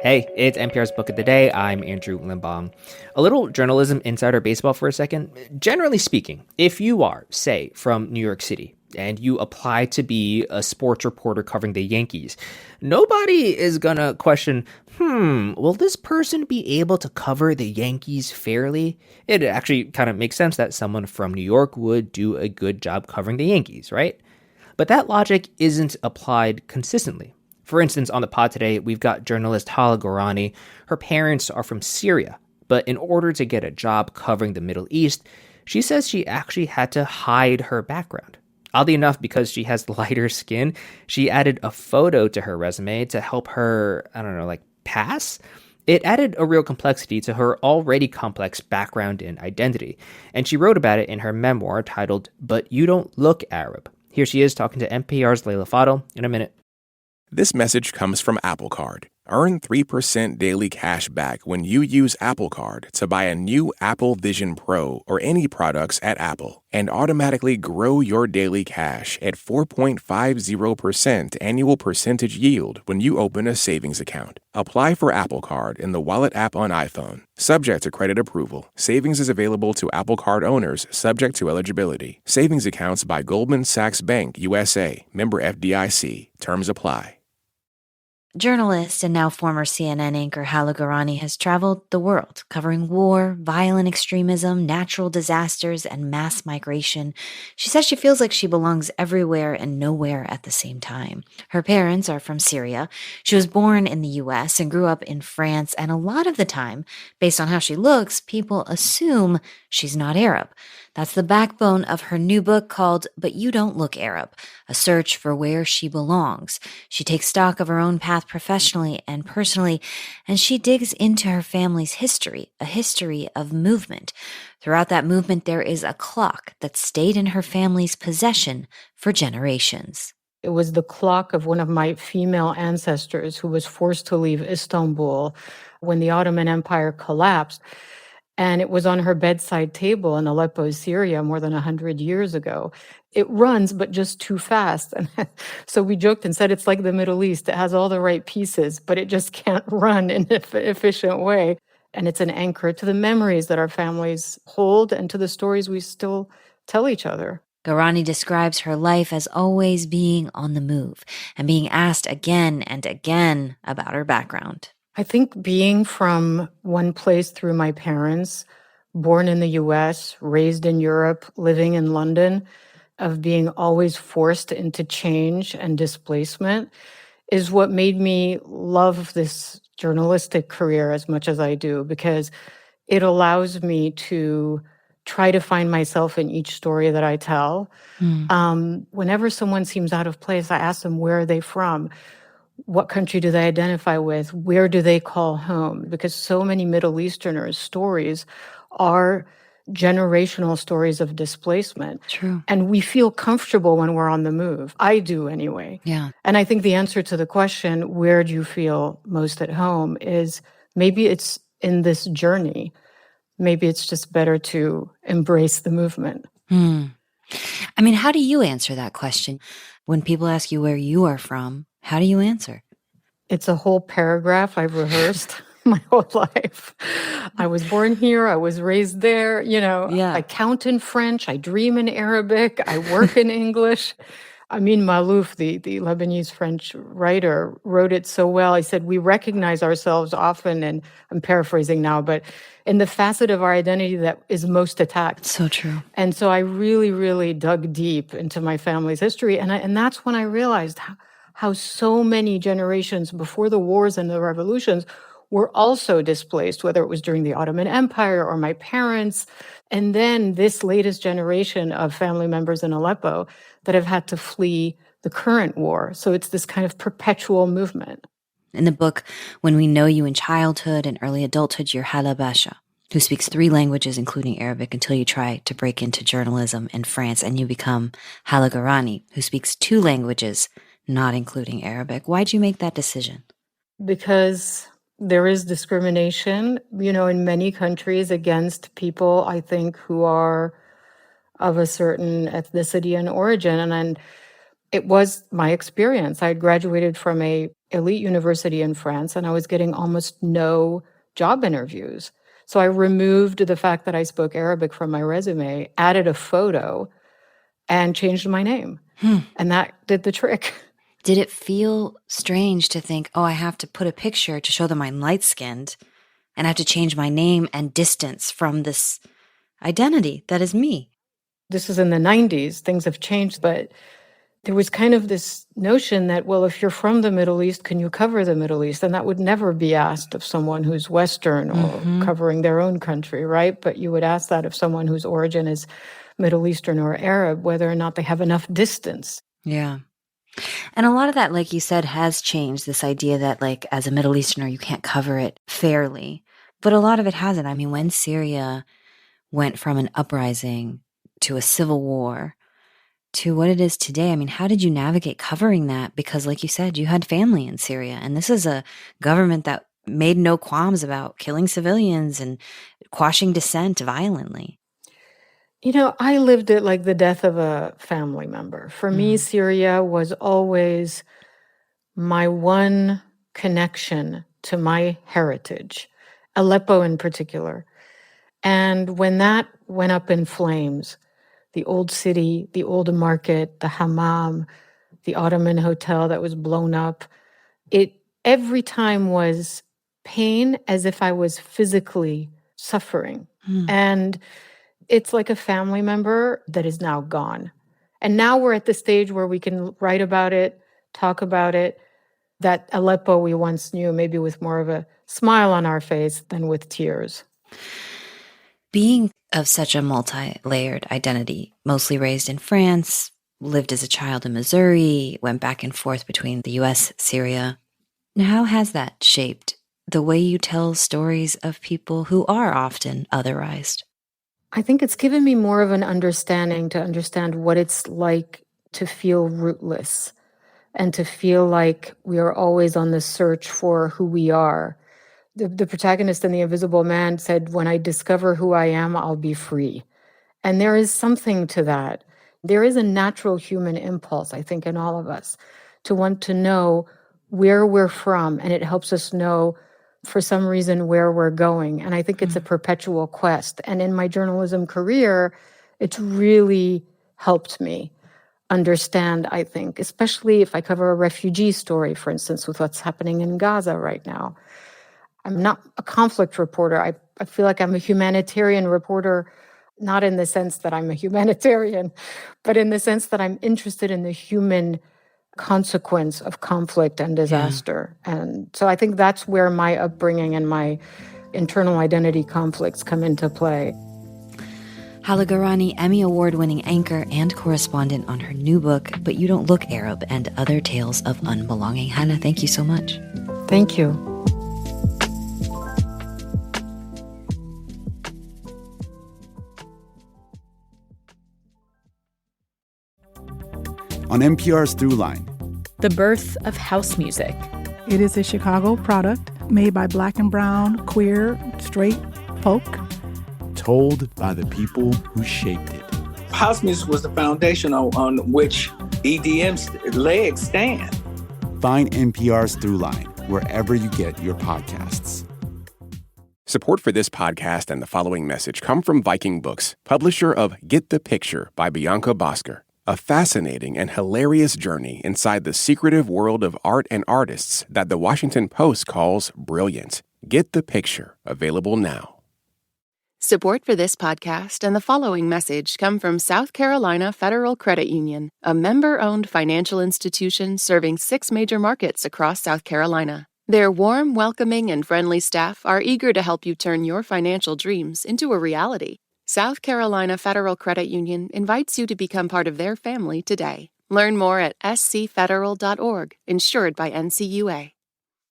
Hey, it's NPR's Book of the Day. I'm Andrew Limbong. A little journalism insider baseball for a second. Generally speaking, if you are, say, from New York City, and you apply to be a sports reporter covering the Yankees, nobody is gonna question, will this person be able to cover the Yankees fairly? It actually kind of makes sense that someone from New York would do a good job covering the Yankees, right? But that logic isn't applied consistently. For instance, on the pod today, we've got journalist Hala Gorani. Her parents are from Syria, but in order to get a job covering the Middle East, she says she actually had to hide her background. Oddly enough, because she has lighter skin, she added a photo to her resume to help her, pass. It added a real complexity to her already complex background and identity, and she wrote about it in her memoir titled, But You Don't Look Arab. Here she is talking to NPR's Leila Fadel in a minute. This message comes from Apple Card. Earn 3% daily cash back when you use Apple Card to buy a new Apple Vision Pro or any products at Apple, and automatically grow your daily cash at 4.50% annual percentage yield when you open a savings account. Apply for Apple Card in the Wallet app on iPhone. Subject to credit approval. Savings is available to Apple Card owners subject to eligibility. Savings accounts by Goldman Sachs Bank USA. Member FDIC. Terms apply. Journalist and now former CNN anchor Hala Gorani has traveled the world, covering war, violent extremism, natural disasters, and mass migration. She says she feels like she belongs everywhere and nowhere at the same time. Her parents are from Syria. She was born in the U.S. and grew up in France, and a lot of the time, based on how she looks, people assume she's not Arab. That's the backbone of her new book called But You Don't Look Arab, a search for where she belongs. She takes stock of her own path professionally and personally, and she digs into her family's history, a history of movement. Throughout that movement, there is a clock that stayed in her family's possession for generations. It was the clock of one of my female ancestors who was forced to leave Istanbul when the Ottoman Empire collapsed. And it was on her bedside table in Aleppo, Syria, more than 100 years ago. It runs, but just too fast. And so we joked and said it's like the Middle East. It has all the right pieces, but it just can't run in an efficient way. And it's an anchor to the memories that our families hold and to the stories we still tell each other. Gorani describes her life as always being on the move and being asked again and again about her background. I think being from one place through my parents, born in the US, raised in Europe, living in London, of being always forced into change and displacement is what made me love this journalistic career as much as I do, because it allows me to try to find myself in each story that I tell. Whenever someone seems out of place, I ask them, where are they from? What country do they identify with? Where do they call home? Because so many Middle Easterners' stories are generational stories of displacement. True. And we feel comfortable when we're on the move. I do anyway. Yeah. And I think the answer to the question, where do you feel most at home, is maybe it's in this journey. Maybe it's just better to embrace the movement. I mean, how do you answer that question? When people ask you where you are from, how do you answer? It's a whole paragraph I've rehearsed my whole life. I was born here. I was raised there. Yeah. I count in French. I dream in Arabic. I work in English. Amin Malouf, the Lebanese-French writer, wrote it so well. He said, we recognize ourselves often, and I'm paraphrasing now, but in the facet of our identity that is most attacked. So true. And so I really, really dug deep into my family's history. And that's when I realized how so many generations before the wars and the revolutions were also displaced, whether it was during the Ottoman Empire or my parents. And then this latest generation of family members in Aleppo that have had to flee the current war. So it's this kind of perpetual movement. In the book, When We Know You in Childhood and Early Adulthood, you're Hala Basha, who speaks 3 languages, including Arabic, until you try to break into journalism in France, and you become Hala Gorani, who speaks 2 languages, not including Arabic. Why'd you make that decision? Because there is discrimination, in many countries against people, I think, who are of a certain ethnicity and origin. And It was my experience. I had graduated from a elite university in France, and I was getting almost no job interviews. So I removed the fact that I spoke Arabic from my resume, added a photo, and changed my name. And that did the trick. Did it feel strange to think, oh, I have to put a picture to show them I'm light-skinned, and I have to change my name and distance from this identity that is me? This is in the 90s. Things have changed, but there was kind of this notion that, well, if you're from the Middle East, can you cover the Middle East? And that would never be asked of someone who's Western or covering their own country, right? But you would ask that of someone whose origin is Middle Eastern or Arab, whether or not they have enough distance. Yeah. And a lot of that, like you said, has changed, this idea that, like, as a Middle Easterner, you can't cover it fairly. But a lot of it hasn't. I mean, when Syria went from an uprising to a civil war to what it is today, I mean, how did you navigate covering that? Because, like you said, you had family in Syria, and this is a government that made no qualms about killing civilians and quashing dissent violently. You know, I lived it like the death of a family member. For me, Syria was always my one connection to my heritage, Aleppo in particular. And when that went up in flames, the old city, the old market, the hammam, the Ottoman hotel that was blown up, it every time was pain, as if I was physically suffering. And it's like a family member that is now gone. And now we're at the stage where we can write about it, talk about it. That Aleppo we once knew, maybe with more of a smile on our face than with tears. Being of such a multi-layered identity, mostly raised in France, lived as a child in Missouri, went back and forth between the US, Syria. How has that shaped the way you tell stories of people who are often otherized? I think it's given me more of an understanding to understand what it's like to feel rootless and to feel like we are always on the search for who we are. The protagonist in The Invisible Man said, when I discover who I am, I'll be free. And there is something to that. There is a natural human impulse, I think, in all of us to want to know where we're from. And it helps us know, for some reason, where we're going. And I think it's a perpetual quest. And in my journalism career, it's really helped me understand, I think, especially if I cover a refugee story, for instance, with what's happening in Gaza right now. I'm not a conflict reporter. I feel like I'm a humanitarian reporter, not in the sense that I'm a humanitarian, but in the sense that I'm interested in the human consequence of conflict and disaster. Yeah. And so I think that's where my upbringing and my internal identity conflicts come into play. Hala Gorani, Emmy Award-winning anchor and correspondent on her new book, But You Don't Look Arab, and Other Tales of Unbelonging. Hala, thank you so much. Thank you. On NPR's Throughline. The birth of house music. It is a Chicago product made by Black and brown, queer, straight folk. Told by the people who shaped it. House music was the foundation on which EDM's legs stand. Find NPR's Throughline wherever you get your podcasts. Support for this podcast and the following message come from Viking Books, publisher of Get the Picture by Bianca Bosker. A fascinating and hilarious journey inside the secretive world of art and artists that the Washington Post calls brilliant. Get the Picture, available now. Support for this podcast and the following message come from South Carolina Federal Credit Union, a member-owned financial institution serving 6 major markets across South Carolina. Their warm, welcoming, and friendly staff are eager to help you turn your financial dreams into a reality. South Carolina Federal Credit Union invites you to become part of their family today. Learn more at scfederal.org, insured by NCUA.